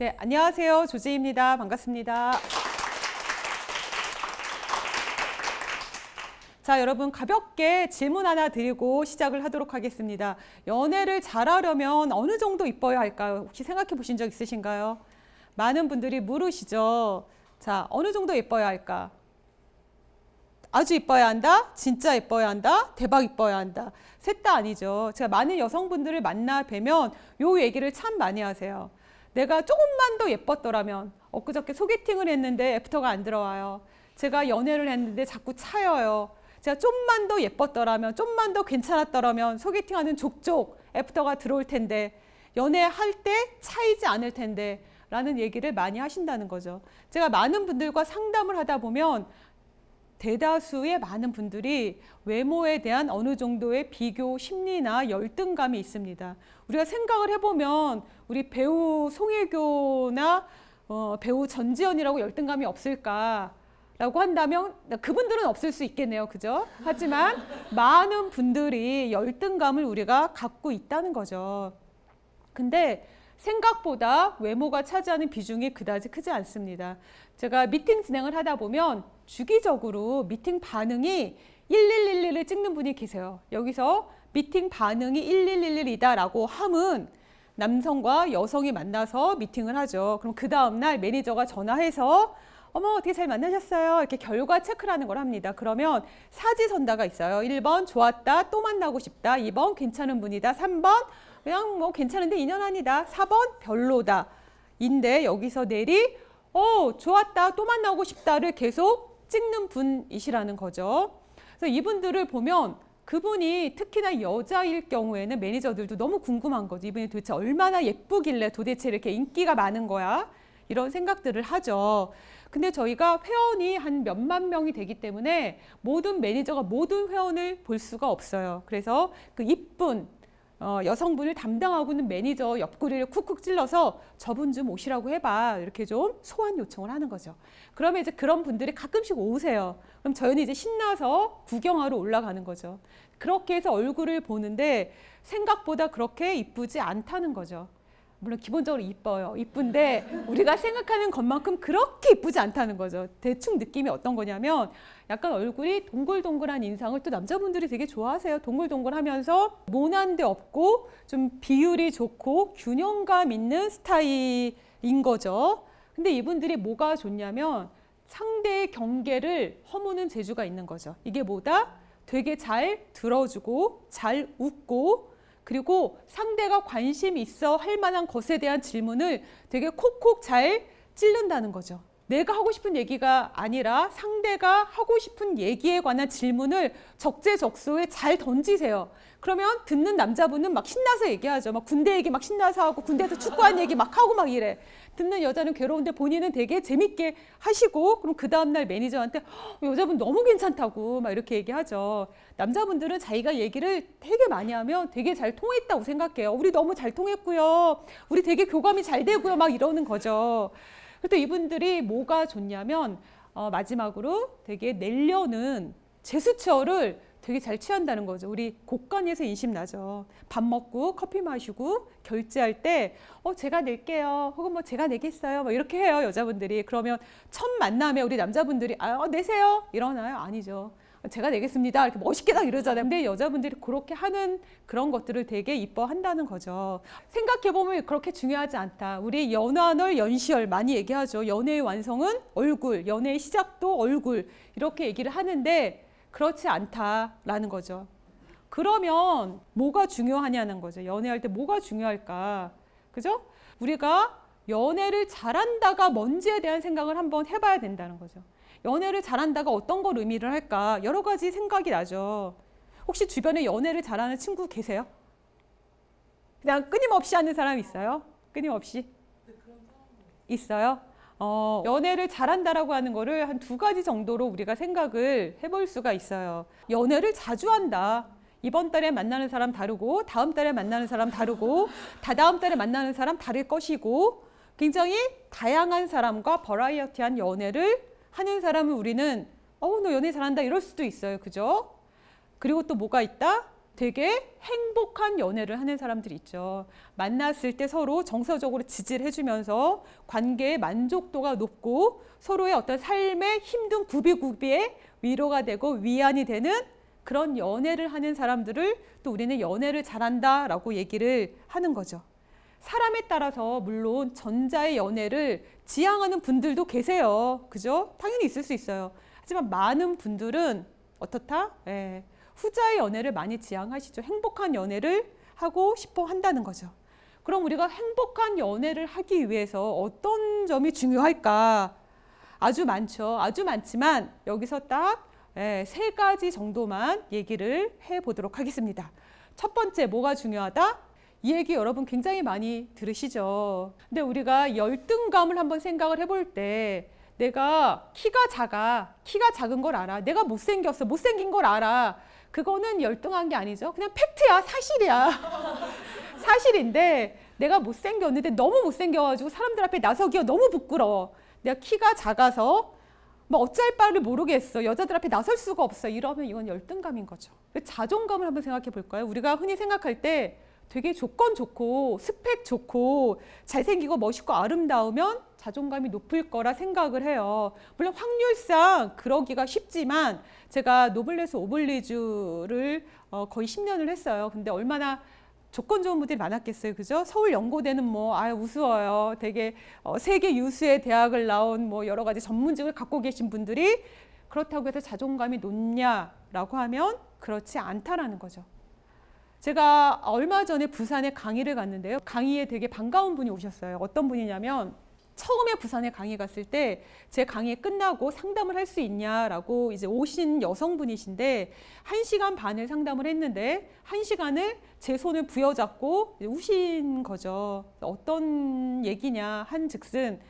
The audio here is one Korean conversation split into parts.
네, 안녕하세요. 조지입니다. 반갑습니다. 자, 여러분 가볍게 질문 하나 드리고 시작을 하도록 하겠습니다. 연애를 잘하려면 어느 정도 이뻐야 할까요? 혹시 생각해 보신 적 있으신가요? 많은 분들이 물으시죠. 자, 어느 정도 예뻐야 할까? 아주 이뻐야 한다? 진짜 예뻐야 한다? 대박 이뻐야 한다? 셋 다 아니죠. 제가 많은 여성분들을 만나 뵈면 요 얘기를 참 많이 하세요. 내가 조금만 더 예뻤더라면, 엊그저께 소개팅을 했는데 애프터가 안 들어와요. 제가 연애를 했는데 자꾸 차여요. 제가 좀만 더 예뻤더라면, 좀만 더 괜찮았더라면 소개팅하는 족족 애프터가 들어올 텐데, 연애할 때 차이지 않을 텐데 라는 얘기를 많이 하신다는 거죠. 제가 많은 분들과 상담을 하다 보면 대다수의 많은 분들이 외모에 대한 어느 정도의 비교 심리나 열등감이 있습니다. 우리가 생각을 해보면 우리 배우 송혜교나 배우 전지현이라고 열등감이 없을까? 라고 한다면 그분들은 없을 수 있겠네요. 그죠? 하지만 많은 분들이 열등감을 우리가 갖고 있다는 거죠. 근데 생각보다 외모가 차지하는 비중이 그다지 크지 않습니다. 제가 미팅 진행을 하다 보면 주기적으로 미팅 반응이 1111을 찍는 분이 계세요. 여기서 미팅 반응이 1111이다 라고 함은 남성과 여성이 만나서 미팅을 하죠. 그럼 그 다음날 매니저가 전화해서 어머 어떻게 잘 만나셨어요? 이렇게 결과 체크를 하는 걸 합니다. 그러면 사지선다가 있어요. 1번 좋았다, 또 만나고 싶다. 2번 괜찮은 분이다. 3번 그냥 뭐 괜찮은데 인연 아니다. 4번 별로다. 인데 여기서 내리 좋았다, 또 만나고 싶다를 계속 찍는 분이시라는 거죠. 그래서 이분들을 보면 그분이 특히나 여자일 경우에는 매니저들도 너무 궁금한 거죠. 이분이 도대체 얼마나 예쁘길래 도대체 이렇게 인기가 많은 거야? 이런 생각들을 하죠. 근데 저희가 회원이 한 몇만 명이 되기 때문에 모든 매니저가 모든 회원을 볼 수가 없어요. 그래서 그 이쁜 여성분을 담당하고 있는 매니저 옆구리를 쿡쿡 찔러서 저분 좀 오시라고 해봐. 이렇게 좀 소환 요청을 하는 거죠. 그러면 이제 그런 분들이 가끔씩 오세요. 그럼 저희는 이제 신나서 구경하러 올라가는 거죠. 그렇게 해서 얼굴을 보는데 생각보다 그렇게 이쁘지 않다는 거죠. 물론 기본적으로 이뻐요. 이쁜데 우리가 생각하는 것만큼 그렇게 이쁘지 않다는 거죠. 대충 느낌이 어떤 거냐면 약간 얼굴이 동글동글한 인상을 또 남자분들이 되게 좋아하세요. 동글동글하면서 모난 데 없고 좀 비율이 좋고 균형감 있는 스타일인 거죠. 근데 이분들이 뭐가 좋냐면 상대의 경계를 허무는 재주가 있는 거죠. 이게 뭐다? 되게 잘 들어주고 잘 웃고 그리고 상대가 관심 있어 할 만한 것에 대한 질문을 되게 콕콕 잘 찌른다는 거죠. 내가 하고 싶은 얘기가 아니라 상대가 하고 싶은 얘기에 관한 질문을 적재적소에 잘 던지세요. 그러면 듣는 남자분은 막 신나서 얘기하죠. 막 군대 얘기 막 신나서 하고 군대에서 축구한 얘기 막 하고 막 이래. 듣는 여자는 괴로운데 본인은 되게 재밌게 하시고 그럼 그 다음날 매니저한테 여자분 너무 괜찮다고 막 이렇게 얘기하죠. 남자분들은 자기가 얘기를 되게 많이 하면 되게 잘 통했다고 생각해요. 우리 너무 잘 통했고요. 우리 되게 교감이 잘 되고요. 막 이러는 거죠. 또 이분들이 뭐가 좋냐면 마지막으로 되게 내려는 제스처를 되게 잘 취한다는 거죠. 우리 곳간에서 인심 나죠. 밥 먹고 커피 마시고 결제할 때 제가 낼게요. 혹은 뭐 제가 내겠어요. 뭐 이렇게 해요. 여자분들이. 그러면 첫 만남에 우리 남자분들이 내세요. 이러나요? 아니죠. 제가 내겠습니다. 이렇게 멋있게 딱 이러잖아요. 근데 여자분들이 그렇게 하는 그런 것들을 되게 이뻐한다는 거죠. 생각해보면 그렇게 중요하지 않다. 우리 연환월 연시열 많이 얘기하죠. 연애의 완성은 얼굴, 연애의 시작도 얼굴 이렇게 얘기를 하는데 그렇지 않다라는 거죠. 그러면 뭐가 중요하냐는 거죠. 연애할 때 뭐가 중요할까? 그죠? 우리가 연애를 잘한다가 뭔지에 대한 생각을 한번 해봐야 된다는 거죠. 연애를 잘한다가 어떤 걸 의미를 할까? 여러 가지 생각이 나죠. 혹시 주변에 연애를 잘하는 친구 계세요? 그냥 끊임없이 하는 사람 있어요? 끊임없이? 있어요? 연애를 잘한다라고 하는 거를 한 2가지 정도로 우리가 생각을 해볼 수가 있어요. 연애를 자주 한다. 이번 달에 만나는 사람 다르고 다음 달에 만나는 사람 다르고 다다음 달에 만나는 사람 다를 것이고 굉장히 다양한 사람과 버라이어티한 연애를 하는 사람은 우리는 너 연애 잘한다 이럴 수도 있어요. 그죠? 그리고 또 뭐가 있다? 되게 행복한 연애를 하는 사람들이 있죠. 만났을 때 서로 정서적으로 지지를 해주면서 관계의 만족도가 높고 서로의 어떤 삶의 힘든 구비구비에 위로가 되고 위안이 되는 그런 연애를 하는 사람들을 또 우리는 연애를 잘한다라고 얘기를 하는 거죠. 사람에 따라서 물론 전자의 연애를 지향하는 분들도 계세요. 그죠? 당연히 있을 수 있어요. 하지만 많은 분들은 어떻다? 후자의 연애를 많이 지향하시죠. 행복한 연애를 하고 싶어 한다는 거죠. 그럼 우리가 행복한 연애를 하기 위해서 어떤 점이 중요할까? 아주 많죠. 아주 많지만 여기서 딱 3가지 정도만 얘기를 해보도록 하겠습니다. 첫 번째, 뭐가 중요하다? 이 얘기 여러분 굉장히 많이 들으시죠. 근데 우리가 열등감을 한번 생각을 해볼 때 내가 키가 작은 걸 알아. 내가 못생겼어. 못생긴 걸 알아. 그거는 열등한 게 아니죠. 그냥 팩트야. 사실이야. 사실인데 내가 못생겼는데 너무 못생겨가지고 사람들 앞에 나서기가 너무 부끄러워. 내가 키가 작아서 뭐 어쩔 바를 모르겠어. 여자들 앞에 나설 수가 없어. 이러면 이건 열등감인 거죠. 자존감을 한번 생각해 볼까요? 우리가 흔히 생각할 때 되게 조건 좋고 스펙 좋고 잘생기고 멋있고 아름다우면 자존감이 높을 거라 생각을 해요. 물론 확률상 그러기가 쉽지만 제가 노블레스 오블리주를 거의 10년을 했어요. 근데 얼마나 조건 좋은 분들이 많았겠어요. 그죠? 서울연고대는 뭐 우스워요. 되게 세계 유수의 대학을 나온 뭐 여러 가지 전문직을 갖고 계신 분들이 그렇다고 해서 자존감이 높냐라고 하면 그렇지 않다라는 거죠. 제가 얼마 전에 부산에 강의를 갔는데요. 강의에 되게 반가운 분이 오셨어요. 어떤 분이냐면 처음에 부산에 강의 갔을 때 제 강의 끝나고 상담을 할 수 있냐라고 이제 오신 여성분이신데 1시간 반을 상담을 했는데 1시간을 제 손을 부여잡고 우신 거죠. 어떤 얘기냐 한즉슨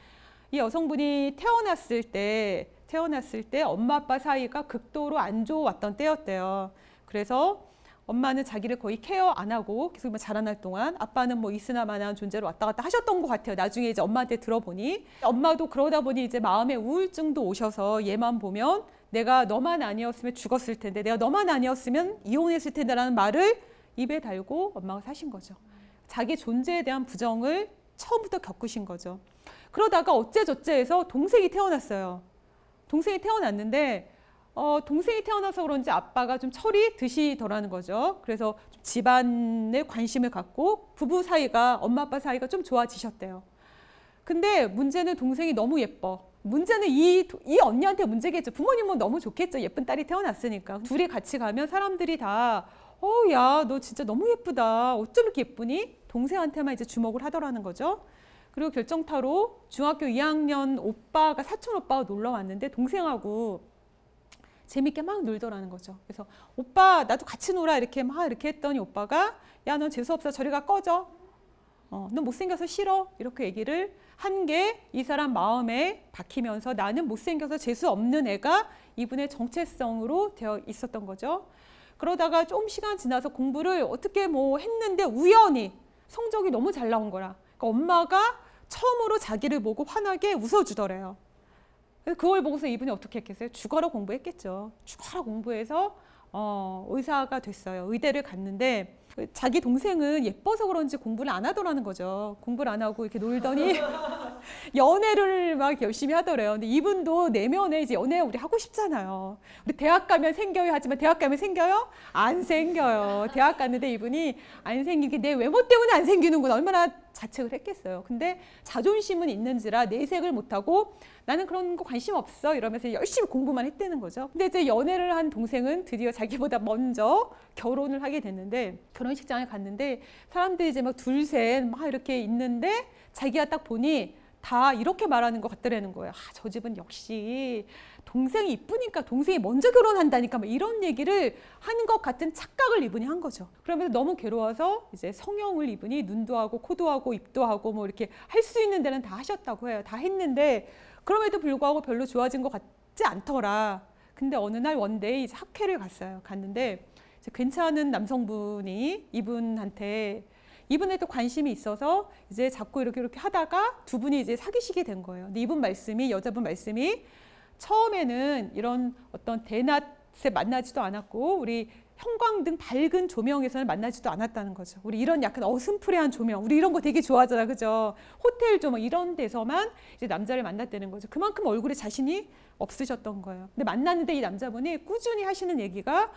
이 여성분이 태어났을 때 엄마 아빠 사이가 극도로 안 좋았던 때였대요. 그래서 엄마는 자기를 거의 케어 안 하고 계속 자라날 동안 아빠는 뭐 있으나마나한 존재로 왔다 갔다 하셨던 것 같아요. 나중에 이제 엄마한테 들어보니 엄마도 그러다 보니 이제 마음의 우울증도 오셔서 얘만 보면 내가 너만 아니었으면 죽었을 텐데 내가 너만 아니었으면 이혼했을 텐데라는 말을 입에 달고 엄마가 사신 거죠. 자기 존재에 대한 부정을 처음부터 겪으신 거죠. 그러다가 어째저째 해서 동생이 태어났어요. 동생이 태어났는데 동생이 태어나서 그런지 아빠가 좀 철이 드시더라는 거죠. 그래서 집안에 관심을 갖고 부부 사이가 엄마 아빠 사이가 좀 좋아지셨대요. 근데 문제는 동생이 너무 예뻐. 문제는 이 언니한테 문제겠죠. 부모님은 너무 좋겠죠. 예쁜 딸이 태어났으니까. 둘이 같이 가면 사람들이 다 야, 너 진짜 너무 예쁘다. 어쩜 이렇게 예쁘니? 동생한테만 이제 주목을 하더라는 거죠. 그리고 결정타로 중학교 2학년 오빠가 사촌 오빠가 놀러 왔는데 동생하고 재밌게 막 놀더라는 거죠. 그래서 오빠 나도 같이 놀아 이렇게 했더니 오빠가 야, 넌 재수없어. 저리 가 꺼져. 넌 못생겨서 싫어. 이렇게 얘기를 한 게 이 사람 마음에 박히면서 나는 못생겨서 재수 없는 애가 이분의 정체성으로 되어 있었던 거죠. 그러다가 좀 시간 지나서 공부를 어떻게 뭐 했는데 우연히 성적이 너무 잘 나온 거라. 그러니까 엄마가 처음으로 자기를 보고 환하게 웃어주더래요. 그걸 보고서 이분이 어떻게 했겠어요? 죽어라 공부했겠죠. 죽어라 공부해서 의사가 됐어요. 의대를 갔는데 자기 동생은 예뻐서 그런지 공부를 안 하더라는 거죠. 공부를 안 하고 이렇게 놀더니 연애를 막 열심히 하더래요. 근데 이분도 내면에 이제 연애 우리 하고 싶잖아요. 우리 대학 가면 생겨요 하지만 대학 가면 생겨요? 안 생겨요. 대학 갔는데 이분이 안 생긴 게 내 외모 때문에 안 생기는구나. 얼마나 자책을 했겠어요. 근데 자존심은 있는지라 내색을 못하고 나는 그런 거 관심 없어 이러면서 열심히 공부만 했다는 거죠. 근데 이제 연애를 한 동생은 드디어 자기보다 먼저 결혼을 하게 됐는데 결혼식장에 갔는데 사람들이 이제 막 둘셋 막 이렇게 있는데 자기가 딱 보니 다 이렇게 말하는 것 같더라는 거예요. 저 집은 역시 동생이 이쁘니까 동생이 먼저 결혼한다니까 막 이런 얘기를 하는 것 같은 착각을 이분이 한 거죠. 그러면서 너무 괴로워서 이제 성형을 이분이 눈도 하고 코도 하고 입도 하고 뭐 이렇게 할 수 있는 데는 다 하셨다고 해요. 다 했는데 그럼에도 불구하고 별로 좋아진 것 같지 않더라. 근데 어느 날 원데이 이제 학회를 갔어요. 갔는데 이제 괜찮은 남성분이 이분한테 이분에 또 관심이 있어서 이제 자꾸 이렇게 하다가 두 분이 이제 사귀시게 된 거예요. 근데 이분 말씀이 여자분 말씀이 처음에는 이런 어떤 대낮에 만나지도 않았고 우리 형광등 밝은 조명에서는 만나지도 않았다는 거죠. 우리 이런 약간 어슴푸레한 조명, 우리 이런 거 되게 좋아하잖아, 그죠? 호텔 조명 이런 데서만 이제 남자를 만났다는 거죠. 그만큼 얼굴에 자신이 없으셨던 거예요. 근데 만났는데 이 남자분이 꾸준히 하시는 얘기가, 야,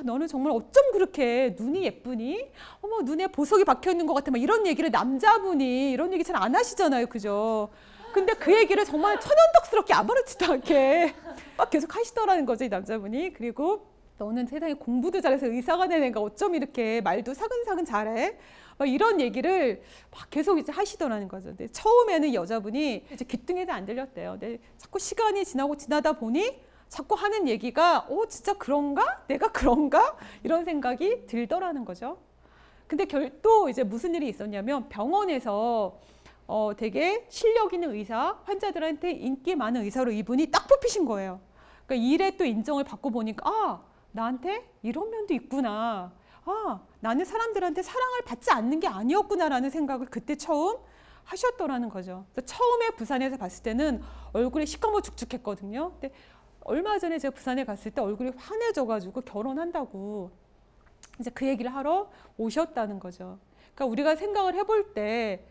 너는 정말 어쩜 그렇게 눈이 예쁘니? 어머, 눈에 보석이 박혀 있는 것 같아. 막 이런 얘기를 남자분이 이런 얘기 잘 안 하시잖아요, 그죠? 근데 그 얘기를 정말 천연덕스럽게 아무렇지도 않게 막 계속 하시더라는 거죠, 이 남자분이. 그리고 너는 세상에 공부도 잘해서 의사가 된 애가 어쩜 이렇게 말도 사근사근 잘해? 막 이런 얘기를 막 계속 이제 하시더라는 거죠. 근데 처음에는 여자분이 이제 귀등에도 안 들렸대요. 근데 자꾸 시간이 지나다 보니 자꾸 하는 얘기가 진짜 그런가? 내가 그런가? 이런 생각이 들더라는 거죠. 근데 또 이제 무슨 일이 있었냐면 병원에서 되게 실력 있는 의사, 환자들한테 인기 많은 의사로 이분이 딱 뽑히신 거예요. 그러니까 일에 또 인정을 받고 보니까 나한테 이런 면도 있구나. 나는 사람들한테 사랑을 받지 않는 게 아니었구나라는 생각을 그때 처음 하셨더라는 거죠. 처음에 부산에서 봤을 때는 얼굴이 시커멓죽죽했거든요. 근데 얼마 전에 제가 부산에 갔을 때 얼굴이 환해져가지고 결혼한다고 이제 그 얘기를 하러 오셨다는 거죠. 그러니까 우리가 생각을 해볼 때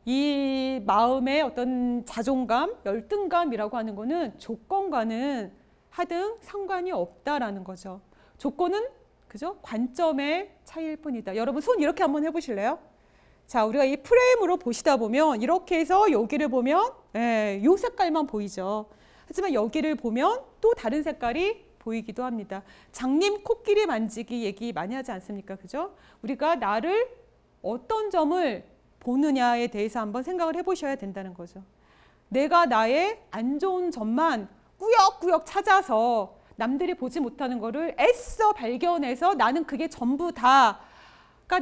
이 마음의 어떤 자존감, 열등감이라고 하는 거는 조건과는 하등 상관이 없다라는 거죠. 조건은 그죠? 관점의 차이일 뿐이다. 여러분 손 이렇게 한번 해보실래요? 자, 우리가 이 프레임으로 보시다 보면 이렇게 해서 여기를 보면 요 색깔만 보이죠. 하지만 여기를 보면 또 다른 색깔이 보이기도 합니다. 장님 코끼리 만지기 얘기 많이 하지 않습니까? 그죠? 우리가 나를 어떤 점을 보느냐에 대해서 한번 생각을 해보셔야 된다는 거죠. 내가 나의 안 좋은 점만 꾸역꾸역 찾아서 남들이 보지 못하는 거를 애써 발견해서 나는 그게 전부 다가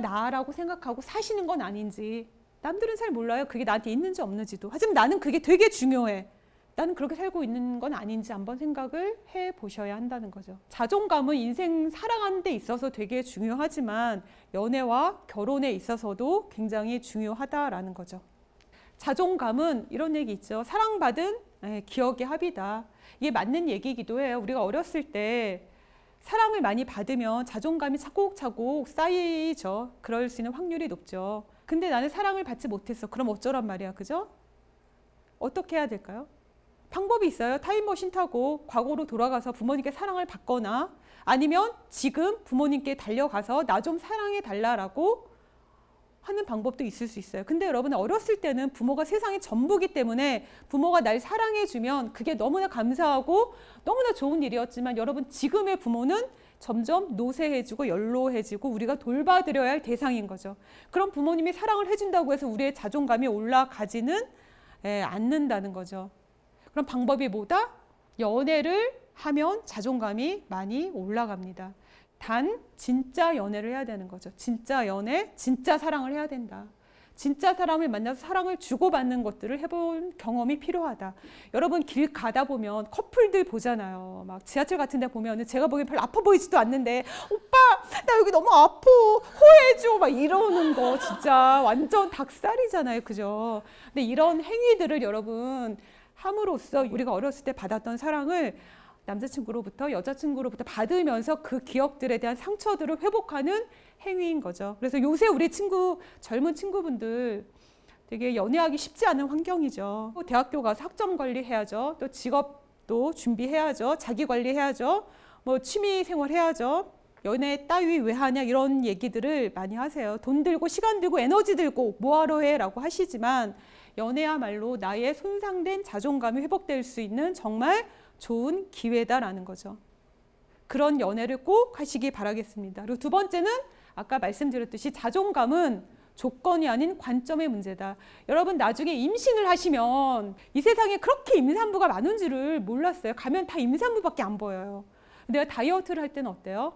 나라고 생각하고 사시는 건 아닌지, 남들은 잘 몰라요. 그게 나한테 있는지 없는지도. 하지만 나는 그게 되게 중요해. 나는 그렇게 살고 있는 건 아닌지 한번 생각을 해보셔야 한다는 거죠. 자존감은 인생 살아가는 데 있어서 되게 중요하지만 연애와 결혼에 있어서도 굉장히 중요하다라는 거죠. 자존감은 이런 얘기 있죠. 사랑받은 기억의 합이다. 이게 맞는 얘기이기도 해요. 우리가 어렸을 때 사랑을 많이 받으면 자존감이 차곡차곡 쌓이죠. 그럴 수 있는 확률이 높죠. 근데 나는 사랑을 받지 못했어. 그럼 어쩌란 말이야. 그죠? 어떻게 해야 될까요? 방법이 있어요. 타임머신 타고 과거로 돌아가서 부모님께 사랑을 받거나 아니면 지금 부모님께 달려가서 나 좀 사랑해 달라라고 하는 방법도 있을 수 있어요. 근데 여러분 어렸을 때는 부모가 세상의 전부기 때문에 부모가 날 사랑해주면 그게 너무나 감사하고 너무나 좋은 일이었지만 여러분 지금의 부모는 점점 노쇠해지고 연로해지고 우리가 돌봐드려야 할 대상인 거죠. 그럼 부모님이 사랑을 해준다고 해서 우리의 자존감이 올라가지는 않는다는 거죠. 그럼 방법이 뭐다? 연애를 하면 자존감이 많이 올라갑니다. 단 진짜 연애를 해야 되는 거죠. 진짜 연애, 진짜 사랑을 해야 된다. 진짜 사람을 만나서 사랑을 주고받는 것들을 해본 경험이 필요하다. 여러분 길 가다 보면 커플들 보잖아요. 막 지하철 같은 데 보면 제가 보기엔 별로 아파 보이지도 않는데 오빠 나 여기 너무 아파 호해줘 막 이러는 거 진짜 완전 닭살이잖아요. 그죠? 근데 이런 행위들을 여러분 함으로써 우리가 어렸을 때 받았던 사랑을 남자친구로부터 여자친구로부터 받으면서 그 기억들에 대한 상처들을 회복하는 행위인 거죠. 그래서 요새 우리 젊은 친구분들 되게 연애하기 쉽지 않은 환경이죠. 대학교 가서 학점 관리해야죠. 또 직업도 준비해야죠. 자기 관리해야죠. 뭐 취미 생활 해야죠. 연애 따위 왜 하냐 이런 얘기들을 많이 하세요. 돈 들고 시간 들고 에너지 들고 뭐하러 해? 라고 하시지만 연애야말로 나의 손상된 자존감이 회복될 수 있는 정말 좋은 기회다라는 거죠. 그런 연애를 꼭 하시기 바라겠습니다. 그리고 두 번째는 아까 말씀드렸듯이 자존감은 조건이 아닌 관점의 문제다. 여러분 나중에 임신을 하시면 이 세상에 그렇게 임산부가 많은 줄을 몰랐어요. 가면 다 임산부밖에 안 보여요. 내가 다이어트를 할 때는 어때요?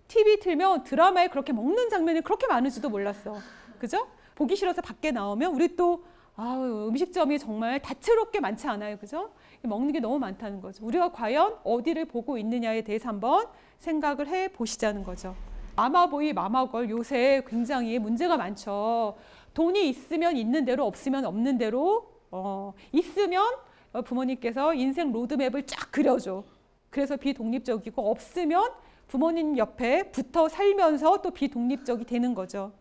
TV 틀면 드라마에 그렇게 먹는 장면이 그렇게 많은지도 몰랐어. 그죠? 보기 싫어서 밖에 나오면 우리 또 음식점이 정말 다채롭게 많지 않아요. 그죠? 먹는 게 너무 많다는 거죠. 우리가 과연 어디를 보고 있느냐에 대해서 한번 생각을 해 보시자는 거죠. 마마보이, 마마걸 요새 굉장히 문제가 많죠. 돈이 있으면 있는 대로 없으면 없는 대로 있으면 부모님께서 인생 로드맵을 쫙 그려줘. 그래서 비독립적이고 없으면 부모님 옆에 붙어 살면서 또 비독립적이 되는 거죠.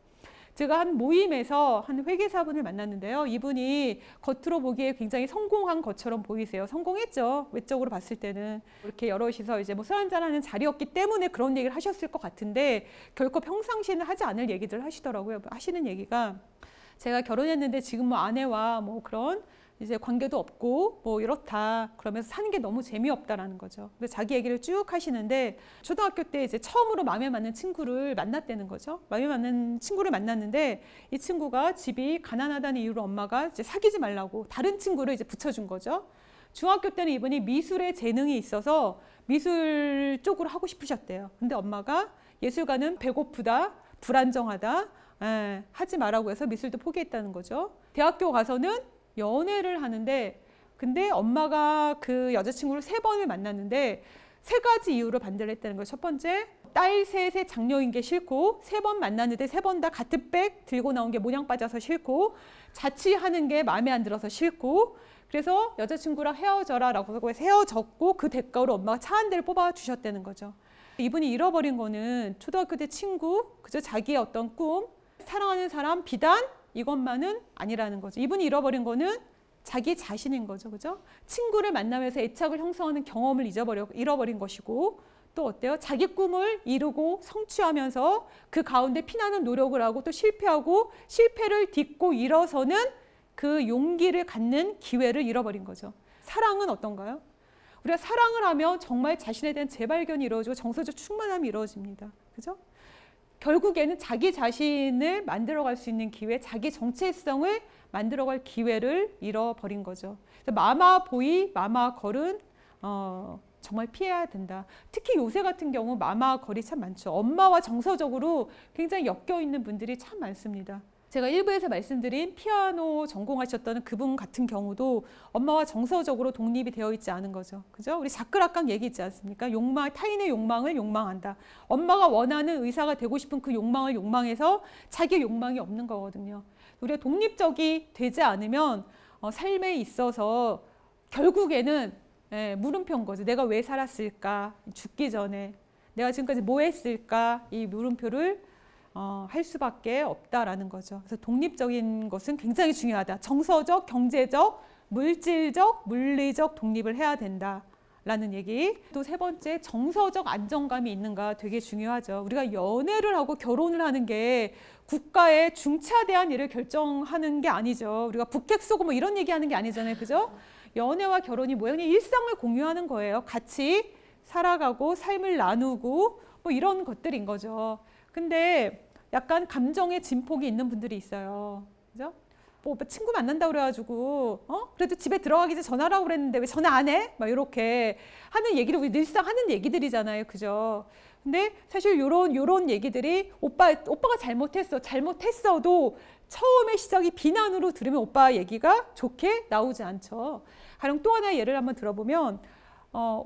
제가 한 모임에서 한 회계사분을 만났는데요. 이분이 겉으로 보기에 굉장히 성공한 것처럼 보이세요. 성공했죠. 외적으로 봤을 때는. 이렇게 여럿이서 이제 뭐 술 한잔하는 자리였기 때문에 그런 얘기를 하셨을 것 같은데 결코 평상시에는 하지 않을 얘기들을 하시더라고요. 하시는 얘기가 제가 결혼했는데 지금 뭐 아내와 뭐 그런 이제 관계도 없고 뭐 이렇다 그러면서 사는 게 너무 재미없다라는 거죠. 그래서 자기 얘기를 쭉 하시는데 초등학교 때 이제 처음으로 마음에 맞는 친구를 만났다는 거죠. 마음에 맞는 친구를 만났는데 이 친구가 집이 가난하다는 이유로 엄마가 이제 사귀지 말라고 다른 친구를 이제 붙여준 거죠. 중학교 때는 이분이 미술에 재능이 있어서 미술 쪽으로 하고 싶으셨대요. 근데 엄마가 예술가는 배고프다, 불안정하다, 하지 말라고 해서 미술도 포기했다는 거죠. 대학교 가서는 연애를 하는데 근데 엄마가 그 여자친구를 3번을 만났는데 3가지 이유로 반대를 했다는 거예요. 첫 번째, 딸 셋의 장녀인 게 싫고 3번 만났는데 3번 다 같은 백 들고 나온 게 모양 빠져서 싫고 자취하는 게 마음에 안 들어서 싫고 그래서 여자친구랑 헤어져라 라고 해서 헤어졌고 그 대가로 엄마가 차 한 대를 뽑아주셨다는 거죠. 이분이 잃어버린 거는 초등학교 때 친구, 그저 자기의 어떤 꿈, 사랑하는 사람, 비단 이것만은 아니라는 거죠. 이분이 잃어버린 거는 자기 자신인 거죠. 그죠? 친구를 만나면서 애착을 형성하는 경험을 잃어버린 것이고 또 어때요? 자기 꿈을 이루고 성취하면서 그 가운데 피나는 노력을 하고 또 실패하고 실패를 딛고 일어서는 그 용기를 갖는 기회를 잃어버린 거죠. 사랑은 어떤가요? 우리가 사랑을 하면 정말 자신에 대한 재발견이 이루어지고 정서적 충만함이 이루어집니다. 그죠? 결국에는 자기 자신을 만들어갈 수 있는 기회, 자기 정체성을 만들어갈 기회를 잃어버린 거죠. 마마보이, 마마걸은 정말 피해야 된다. 특히 요새 같은 경우 마마걸이 참 많죠. 엄마와 정서적으로 굉장히 엮여있는 분들이 참 많습니다. 제가 일부에서 말씀드린 피아노 전공하셨던 그분 같은 경우도 엄마와 정서적으로 독립이 되어 있지 않은 거죠. 그죠? 우리 자크라강 얘기 있지 않습니까? 욕망, 타인의 욕망을 욕망한다. 엄마가 원하는 의사가 되고 싶은 그 욕망을 욕망해서 자기 욕망이 없는 거거든요. 우리가 독립적이 되지 않으면 삶에 있어서 결국에는 물음표인 거죠. 내가 왜 살았을까? 죽기 전에. 내가 지금까지 뭐 했을까? 이 물음표를 할 수밖에 없다라는 거죠. 그래서 독립적인 것은 굉장히 중요하다. 정서적, 경제적, 물질적, 물리적 독립을 해야 된다라는 얘기. 또 3번째, 정서적 안정감이 있는가 되게 중요하죠. 우리가 연애를 하고 결혼을 하는 게 국가의 중차대한 일을 결정하는 게 아니죠. 우리가 북핵 쏘고 뭐 이런 얘기하는 게 아니잖아요. 그죠? 연애와 결혼이 뭐예요? 그냥 일상을 공유하는 거예요. 같이 살아가고 삶을 나누고 뭐 이런 것들인 거죠. 근데 약간 감정의 진폭이 있는 분들이 있어요. 그죠? 뭐 친구 만난다고 그래가지고 그래도 집에 들어가기 전에 전화라고 그랬는데 왜 전화 안 해? 막 이렇게 하는 얘기를 우리 늘상 하는 얘기들이잖아요. 그죠? 근데 사실 요런 얘기들이 오빠가 잘못했어도 처음에 시작이 비난으로 들으면 오빠 얘기가 좋게 나오지 않죠. 가령 또 하나의 예를 한번 들어보면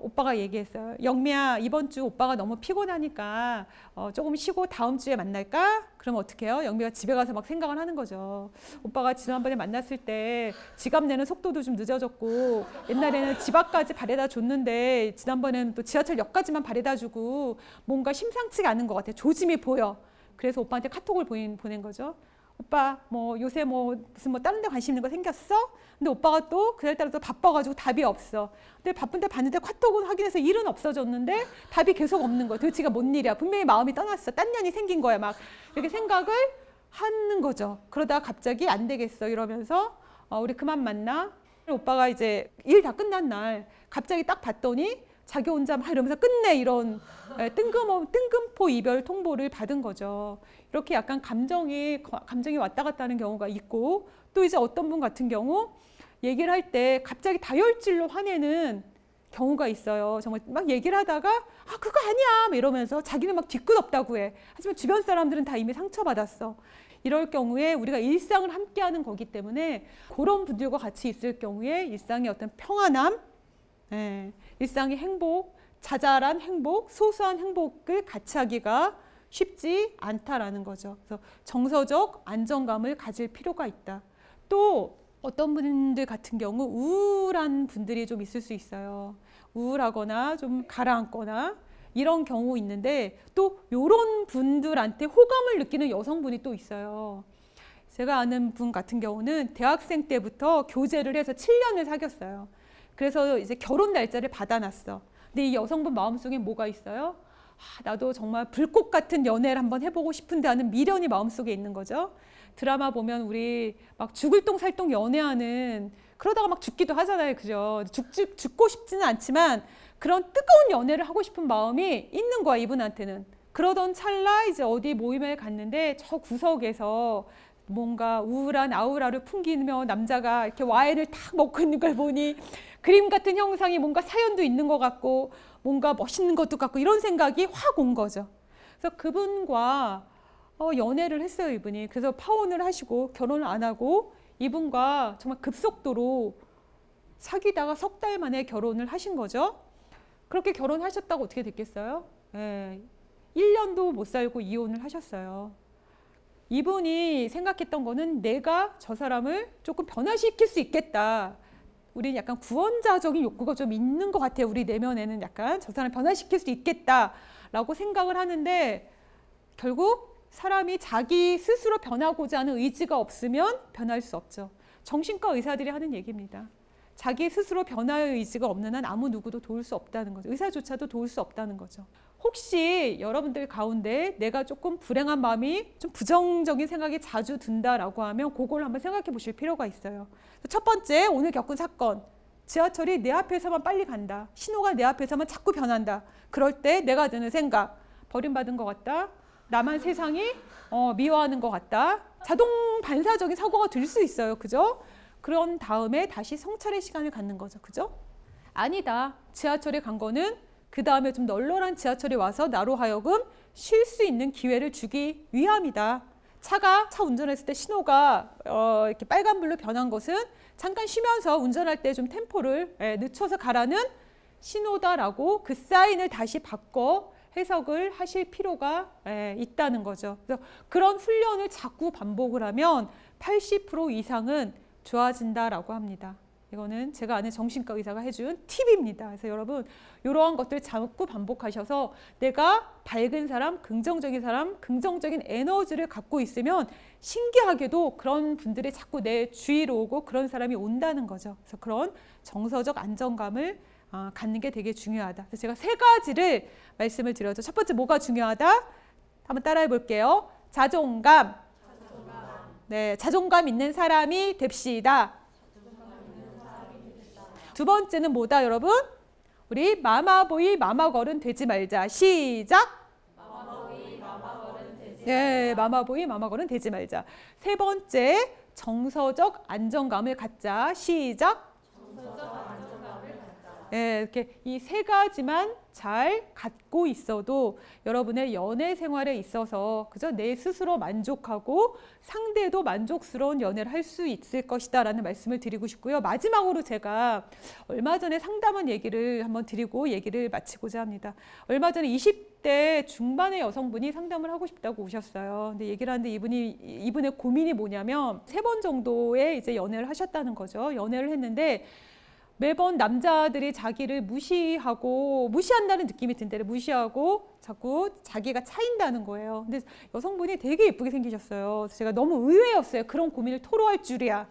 오빠가 얘기했어요. 영미야, 이번 주 오빠가 너무 피곤하니까 조금 쉬고 다음 주에 만날까? 그러면 어떻게 해요? 영미가 집에 가서 막 생각을 하는 거죠. 오빠가 지난번에 만났을 때 지갑 내는 속도도 좀 늦어졌고 옛날에는 집 앞까지 바래다 줬는데 지난번에는 또 지하철역까지만 바래다 주고 뭔가 심상치가 않은 것 같아요. 조짐이 보여. 그래서 오빠한테 카톡을 보낸 거죠. 오빠 뭐 요새 뭐 무슨 뭐 다른 데 관심 있는 거 생겼어? 근데 오빠가 또 그날따라 또 바빠가지고 답이 없어. 근데 바쁜데 봤는데 카톡은 확인해서 일은 없어졌는데 답이 계속 없는 거야. 도대체가 뭔 일이야? 분명히 마음이 떠났어. 딴 년이 생긴 거야. 막 이렇게 생각을 하는 거죠. 그러다가 갑자기 안 되겠어 이러면서 우리 그만 만나. 오빠가 이제 일 다 끝난 날 갑자기 딱 봤더니 자기 혼자 막 이러면서 끝내 이런 뜬금포 이별 통보를 받은 거죠. 이렇게 약간 감정이 왔다 갔다 하는 경우가 있고 또 이제 어떤 분 같은 경우 얘기를 할 때 갑자기 다혈질로 화내는 경우가 있어요. 정말 막 얘기를 하다가 그거 아니야 이러면서 자기는 막 뒤끝없다고 해. 하지만 주변 사람들은 다 이미 상처받았어. 이럴 경우에 우리가 일상을 함께하는 거기 때문에 그런 분들과 같이 있을 경우에 일상의 어떤 평안함, 일상의 행복, 자잘한 행복, 소소한 행복을 같이 하기가 쉽지 않다라는 거죠. 그래서 정서적 안정감을 가질 필요가 있다. 또 어떤 분들 같은 경우 우울한 분들이 좀 있을 수 있어요. 우울하거나 좀 가라앉거나 이런 경우 있는데 또 이런 분들한테 호감을 느끼는 여성분이 또 있어요. 제가 아는 분 같은 경우는 대학생 때부터 교제를 해서 7년을 사귀었어요. 그래서 이제 결혼 날짜를 받아놨어. 근데 이 여성분 마음속에 뭐가 있어요? 나도 정말 불꽃 같은 연애를 한번 해보고 싶은데 하는 미련이 마음속에 있는 거죠. 드라마 보면 우리 막 죽을 똥 살 똥 연애하는, 그러다가 막 죽기도 하잖아요. 그죠? 죽고 싶지는 않지만 그런 뜨거운 연애를 하고 싶은 마음이 있는 거야, 이분한테는. 그러던 찰나 이제 어디 모임에 갔는데 저 구석에서 뭔가 우울한 아우라를 풍기며 남자가 이렇게 와인을 탁 먹고 있는 걸 보니 그림 같은 형상이 뭔가 사연도 있는 것 같고 뭔가 멋있는 것도 같고 이런 생각이 확 온 거죠. 그래서 그분과 연애를 했어요, 이분이. 그래서 파혼을 하시고 결혼을 안 하고 이분과 정말 급속도로 사귀다가 석 달 만에 결혼을 하신 거죠. 그렇게 결혼하셨다고 어떻게 됐겠어요? 1년도 못 살고 이혼을 하셨어요. 이분이 생각했던 거는 내가 저 사람을 조금 변화시킬 수 있겠다. 우리는 약간 구원자적인 욕구가 좀 있는 것 같아요. 우리 내면에는 약간 저 사람 변화시킬 수 있겠다라고 생각을 하는데 결국 사람이 자기 스스로 변하고자 하는 의지가 없으면 변할 수 없죠. 정신과 의사들이 하는 얘기입니다. 자기 스스로 변화의 의지가 없는 한 아무 누구도 도울 수 없다는 거죠. 의사조차도 도울 수 없다는 거죠. 혹시 여러분들 가운데 내가 조금 불행한 마음이 좀 부정적인 생각이 자주 든다라고 하면 그걸 한번 생각해 보실 필요가 있어요. 첫 번째, 오늘 겪은 사건. 지하철이 내 앞에서만 빨리 간다. 신호가 내 앞에서만 자꾸 변한다. 그럴 때 내가 드는 생각. 버림받은 것 같다. 나만 세상이 미워하는 것 같다. 자동 반사적인 사고가 들 수 있어요. 그죠? 그런 다음에 다시 성찰의 시간을 갖는 거죠. 그죠? 아니다. 지하철에 간 거는 그 다음에 좀 널널한 지하철이 와서 나로 하여금 쉴 수 있는 기회를 주기 위함이다. 차 운전했을 때 신호가 이렇게 빨간불로 변한 것은 잠깐 쉬면서 운전할 때 좀 템포를 늦춰서 가라는 신호다라고 그 사인을 다시 바꿔 해석을 하실 필요가 있다는 거죠. 그래서 그런 훈련을 자꾸 반복을 하면 80% 이상은 좋아진다라고 합니다. 이거는 제가 아는 정신과 의사가 해준 팁입니다. 그래서 여러분 이러한 것들 자꾸 반복하셔서 내가 밝은 사람, 긍정적인 에너지를 갖고 있으면 신기하게도 그런 분들이 자꾸 내 주위로 오고 그런 사람이 온다는 거죠. 그래서 그런 정서적 안정감을 갖는 게 되게 중요하다. 그래서 제가 3가지를 말씀을 드렸죠. 첫 번째 뭐가 중요하다? 한번 따라해 볼게요. 자존감. 네, 자존감 있는 사람이 됩시다. 두 번째는 뭐다, 여러분? 우리 마마보이 마마걸은 되지 말자. 시작. 마마보이 마마걸은 되지 말자. 네, 마마보이 마마걸은 되지 말자. 세 번째, 정서적 안정감을 갖자. 시작. 정서적 안정감을 갖자. 네, 이렇게 이 3가지만 잘 갖고 있어도 여러분의 연애 생활에 있어서 그죠? 내 스스로 만족하고 상대도 만족스러운 연애를 할 수 있을 것이다 라는 말씀을 드리고 싶고요. 마지막으로 제가 얼마 전에 상담한 얘기를 한번 드리고 얘기를 마치고자 합니다. 얼마 전에 20대 중반의 여성분이 상담을 하고 싶다고 오셨어요. 근데 얘기를 하는데 이분의 고민이 뭐냐면 3번 정도의 이제 연애를 하셨다는 거죠. 연애를 했는데 매번 남자들이 자기를 무시한다는 느낌이 든대요. 무시하고 자꾸 자기가 차인다는 거예요. 근데 여성분이 되게 예쁘게 생기셨어요. 그래서 제가 너무 의외였어요. 그런 고민을 토로할 줄이야.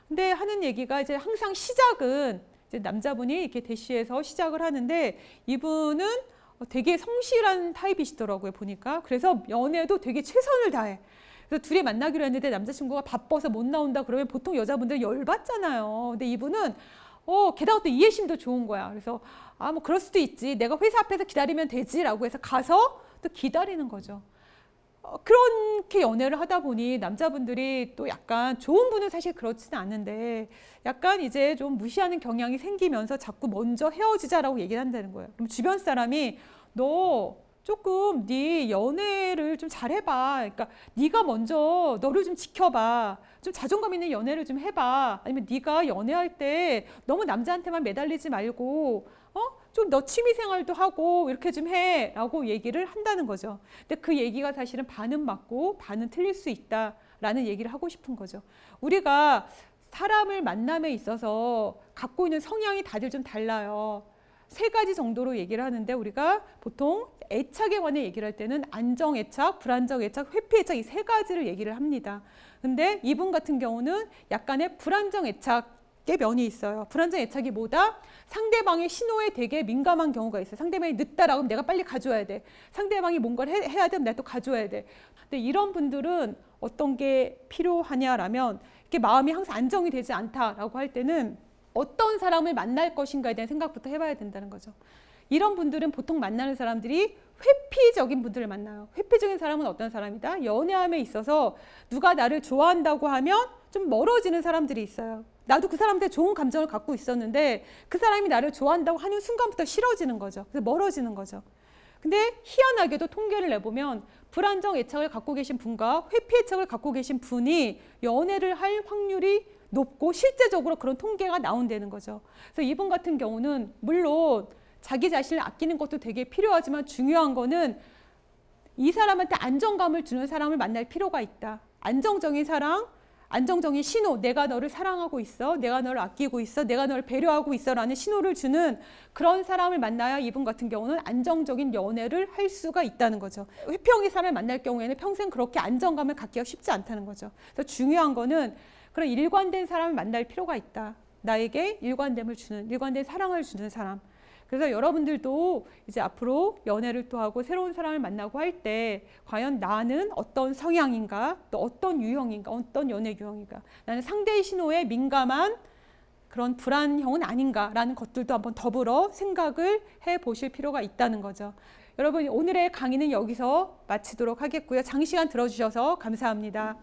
근데 하는 얘기가 이제 항상 시작은 이제 남자분이 이렇게 대시해서 시작을 하는데 이분은 되게 성실한 타입이시더라고요. 보니까. 그래서 연애도 되게 최선을 다해. 그래서 둘이 만나기로 했는데 남자친구가 바빠서 못 나온다 그러면 보통 여자분들 열받잖아요. 근데 이분은 게다가 또 이해심도 좋은 거야. 그래서 뭐 그럴 수도 있지. 내가 회사 앞에서 기다리면 되지라고 해서 가서 또 기다리는 거죠. 그렇게 연애를 하다 보니 남자분들이 또 약간 좋은 분은 사실 그렇지는 않은데 약간 이제 좀 무시하는 경향이 생기면서 자꾸 먼저 헤어지자라고 얘기를 한다는 거예요. 그럼 주변 사람이 너 조금 네 연애를 좀 잘해봐. 그러니까 네가 먼저 너를 좀 지켜봐. 좀 자존감 있는 연애를 좀 해봐. 아니면 네가 연애할 때 너무 남자한테만 매달리지 말고 좀 너 취미생활도 하고 이렇게 좀 해라고 얘기를 한다는 거죠. 근데 그 얘기가 사실은 반은 맞고 반은 틀릴 수 있다라는 얘기를 하고 싶은 거죠. 우리가 사람을 만남에 있어서 갖고 있는 성향이 다들 좀 달라요. 세 가지 정도로 얘기를 하는데 우리가 보통 애착에 관해 얘기를 할 때는 안정애착, 불안정애착, 회피애착 이 세 가지를 얘기를 합니다. 근데 이분 같은 경우는 약간의 불안정애착의 면이 있어요. 불안정애착이 뭐다? 상대방의 신호에 되게 민감한 경우가 있어요. 상대방이 늦다라고 하면 내가 빨리 가져와야 돼. 상대방이 뭔가를 해야 되면 내가 또 가져와야 돼. 근데 이런 분들은 어떤 게 필요하냐라면 이렇게 마음이 항상 안정이 되지 않다라고 할 때는 어떤 사람을 만날 것인가에 대한 생각부터 해봐야 된다는 거죠. 이런 분들은 보통 만나는 사람들이 회피적인 분들을 만나요. 회피적인 사람은 어떤 사람이다? 연애함에 있어서 누가 나를 좋아한다고 하면 좀 멀어지는 사람들이 있어요. 나도 그 사람한테 좋은 감정을 갖고 있었는데 그 사람이 나를 좋아한다고 하는 순간부터 싫어지는 거죠. 그래서 멀어지는 거죠. 근데 희한하게도 통계를 내보면 불안정 애착을 갖고 계신 분과 회피 애착을 갖고 계신 분이 연애를 할 확률이 높고 실제적으로 그런 통계가 나온다는 거죠. 그래서 이분 같은 경우는 물론 자기 자신을 아끼는 것도 되게 필요하지만 중요한 거는 이 사람한테 안정감을 주는 사람을 만날 필요가 있다. 안정적인 사랑, 안정적인 신호, 내가 너를 사랑하고 있어, 내가 너를 아끼고 있어, 내가 너를 배려하고 있어 라는 신호를 주는 그런 사람을 만나야 이분 같은 경우는 안정적인 연애를 할 수가 있다는 거죠. 회피형의 사람을 만날 경우에는 평생 그렇게 안정감을 갖기가 쉽지 않다는 거죠. 그래서 중요한 거는 그런 일관된 사람을 만날 필요가 있다. 나에게 일관됨을 주는, 일관된 사랑을 주는 사람. 그래서 여러분들도 이제 앞으로 연애를 또 하고 새로운 사람을 만나고 할 때 과연 나는 어떤 성향인가, 또 어떤 유형인가, 어떤 연애 유형인가, 나는 상대의 신호에 민감한 그런 불안형은 아닌가라는 것들도 한번 더불어 생각을 해보실 필요가 있다는 거죠. 여러분 오늘의 강의는 여기서 마치도록 하겠고요. 장시간 들어주셔서 감사합니다.